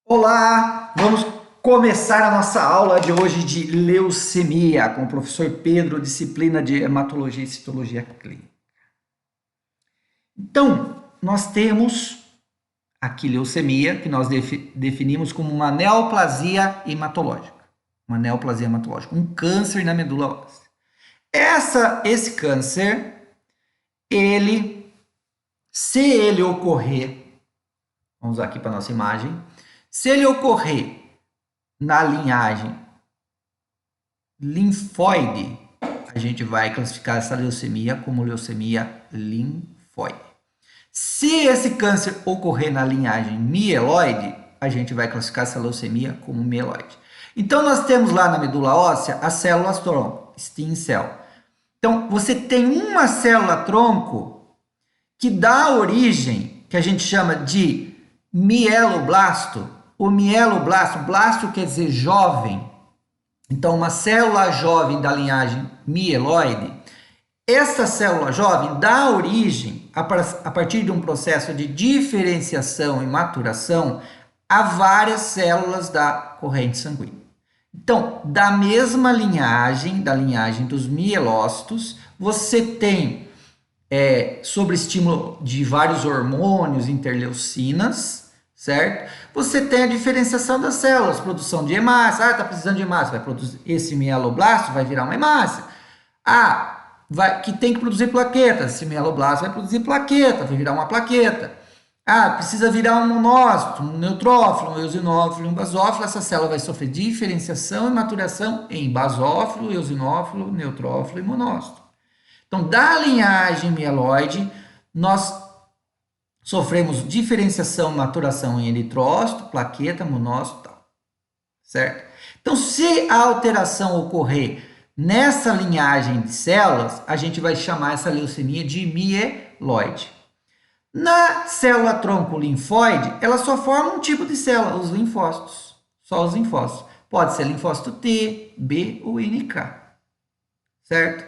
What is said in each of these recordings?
Olá, vamos começar a nossa aula de hoje de leucemia com o professor Pedro, disciplina de hematologia e citologia clínica. Então, nós temos aqui leucemia, que nós definimos como uma neoplasia hematológica. Uma neoplasia hematológica, um câncer na medula óssea. Esse câncer, se ele ocorrer, vamos aqui para a nossa imagem, se ele ocorrer na linhagem linfóide, a gente vai classificar essa leucemia como leucemia linfóide. Se esse câncer ocorrer na linhagem mieloide, a gente vai classificar essa leucemia como mieloide. Então, nós temos lá na medula óssea as células tronco, stem cell. Então, você tem uma célula tronco que dá origem, que a gente chama de mieloblasto. O mieloblasto, blasto quer dizer jovem, então uma célula jovem da linhagem mieloide, essa célula jovem dá origem, a partir de um processo de diferenciação e maturação, a várias células da corrente sanguínea. Então, da mesma linhagem, da linhagem dos mielócitos, você tem, sob estímulo de vários hormônios, interleucinas, certo? Você tem a diferenciação das células, produção de hemácia. Está precisando de hemácia, vai produzir esse mieloblasto, vai virar uma hemácia. Que tem que produzir plaquetas, esse mieloblasto vai produzir plaqueta, vai virar uma plaqueta. Precisa virar um monócito, um neutrófilo, um eosinófilo, um basófilo. Essa célula vai sofrer diferenciação e maturação em basófilo, eosinófilo, neutrófilo e monócito. Então, da linhagem mieloide, nós sofremos diferenciação e maturação em eritrócito, plaqueta, monócito e tal, certo? Então, se a alteração ocorrer nessa linhagem de células, a gente vai chamar essa leucemia de mieloide. Na célula tronco linfóide, ela só forma um tipo de célula, os linfócitos, só os linfócitos. Pode ser linfócito T, B ou NK, certo?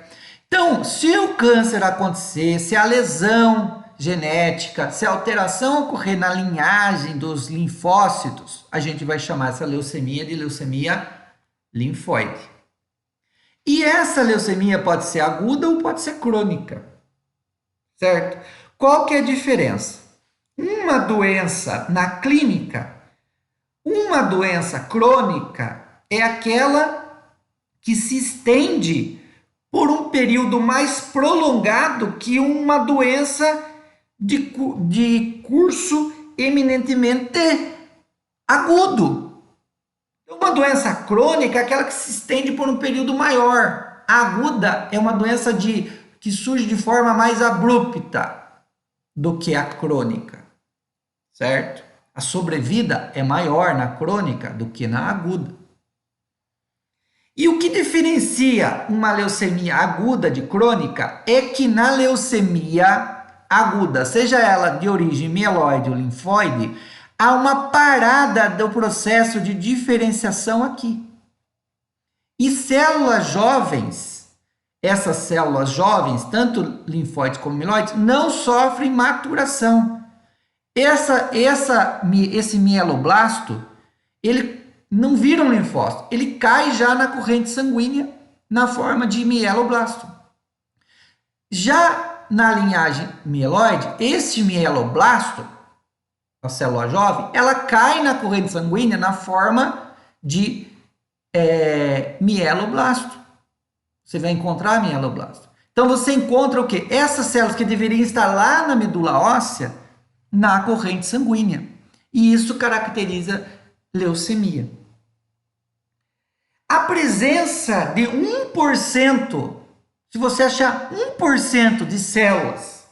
Então, se o câncer acontecer, se a lesão genética, se a alteração ocorrer na linhagem dos linfócitos, a gente vai chamar essa leucemia de leucemia linfóide. E essa leucemia pode ser aguda ou pode ser crônica, certo? Qual que é a diferença? Uma doença na clínica, uma doença crônica é aquela que se estende por um período mais prolongado que uma doença de curso eminentemente agudo. Uma doença crônica é aquela que se estende por um período maior. A aguda é uma doença que surge de forma mais abrupta do que a crônica, certo? A sobrevida é maior na crônica do que na aguda. E o que diferencia uma leucemia aguda de crônica é que na leucemia aguda, seja ela de origem mieloide ou linfóide, há uma parada do processo de diferenciação aqui. E células jovens, essas células jovens, tanto linfóides como mieloides, não sofrem maturação. Esse mieloblasto, ele não vira um linfócito, ele cai já na corrente sanguínea na forma de mieloblasto. Já na linhagem mieloide, esse mieloblasto, a célula jovem, ela cai na corrente sanguínea na forma de mieloblasto. Você vai encontrar mieloblasto. Então, você encontra o quê? Essas células que deveriam estar lá na medula óssea, na corrente sanguínea. E isso caracteriza leucemia. A presença de 1%, se você achar 1% de células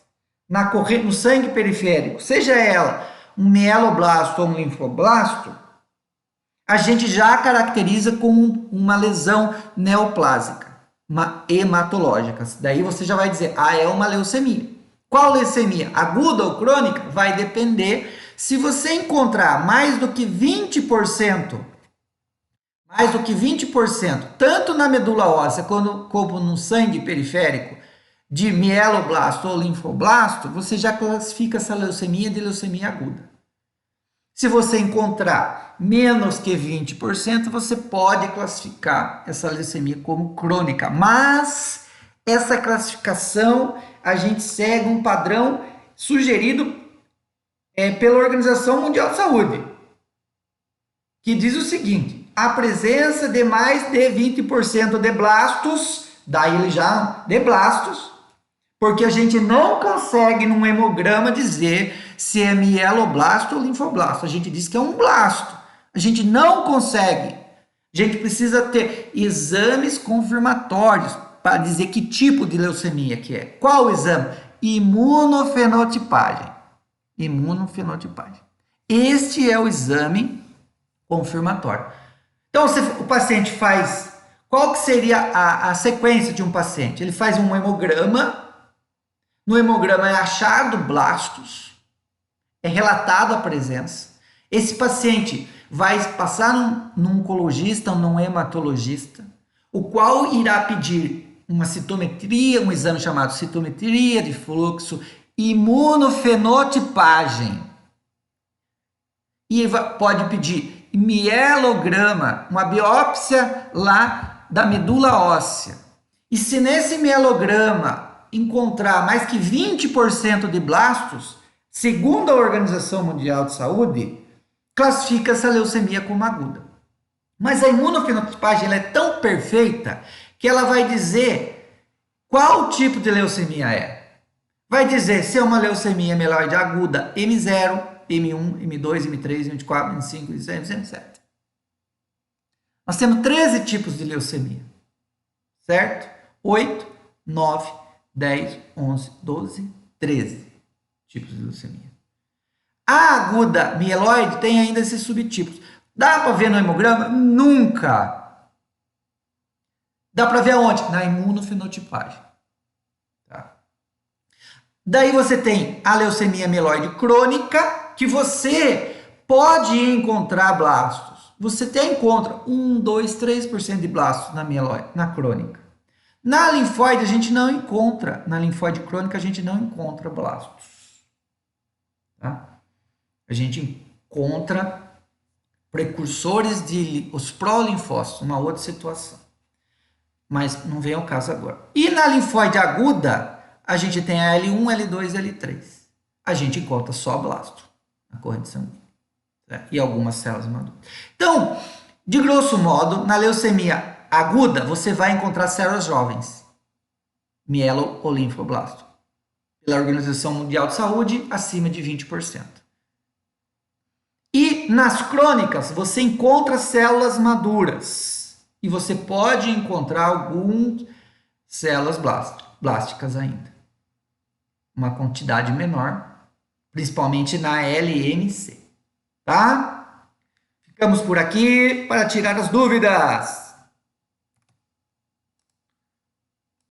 no sangue periférico, seja ela um mieloblasto ou um linfoblasto, a gente já caracteriza como uma lesão neoplásica, uma hematológica. Daí você já vai dizer, é uma leucemia. Qual leucemia? Aguda ou crônica? Vai depender. Se você encontrar mais do que 20%, tanto na medula óssea como no sangue periférico, de mieloblasto ou linfoblasto, você já classifica essa leucemia de leucemia aguda. Se você encontrar menos que 20%, você pode classificar essa leucemia como crônica. Mas essa classificação a gente segue um padrão sugerido pela Organização Mundial de Saúde, que diz o seguinte: a presença de mais de 20% de blastos, daí ele já de blastos, porque a gente não consegue num hemograma dizer se é mieloblasto ou linfoblasto. A gente diz que é um blasto. A gente não consegue. A gente precisa ter exames confirmatórios para dizer que tipo de leucemia que é. Qual o exame? Imunofenotipagem. Imunofenotipagem. Este é o exame confirmatório. Então, o paciente faz... Qual que seria a sequência de um paciente? Ele faz um hemograma. No hemograma é achado blastos, é relatada a presença. Esse paciente vai passar num oncologista ou num hematologista, o qual irá pedir uma citometria, um exame chamado citometria de fluxo, imunofenotipagem. E pode pedir mielograma, uma biópsia lá da medula óssea. E se nesse mielograma encontrar mais que 20% de blastos, segundo a Organização Mundial de Saúde, classifica essa leucemia como aguda. Mas a imunofenotipagem ela é tão perfeita que ela vai dizer qual tipo de leucemia é. Vai dizer se é uma leucemia mieloide aguda M0, M1, M2, M3, M4, M5, M6, M7. Nós temos 13 tipos de leucemia, certo? 8, 9, 10, 11, 12, 13 tipos de leucemia. A aguda mieloide tem ainda esses subtipos. Dá para ver no hemograma? Nunca. Dá para ver aonde? Na imunofenotipagem. Tá? Daí você tem a leucemia mieloide crônica, que você pode encontrar blastos. Você até encontra 1, 2, 3% de blastos na mieloide, na crônica. Na linfóide a gente não encontra, na linfóide crônica a gente não encontra blastos. Tá? A gente encontra precursores de os prolinfócitos, uma outra situação. Mas não vem ao caso agora. E na linfóide aguda, a gente tem a L1, L2 e L3. A gente encontra só blasto na corrente sanguínea. Tá? E algumas células maduras. Então, de grosso modo, na leucemia aguda, você vai encontrar células jovens, mielo ou linfoblasto. Pela Organização Mundial de Saúde, acima de 20%. E nas crônicas, você encontra células maduras. E você pode encontrar algumas células blásticas ainda. Uma quantidade menor, principalmente na LMC. Tá? Ficamos por aqui para tirar as dúvidas.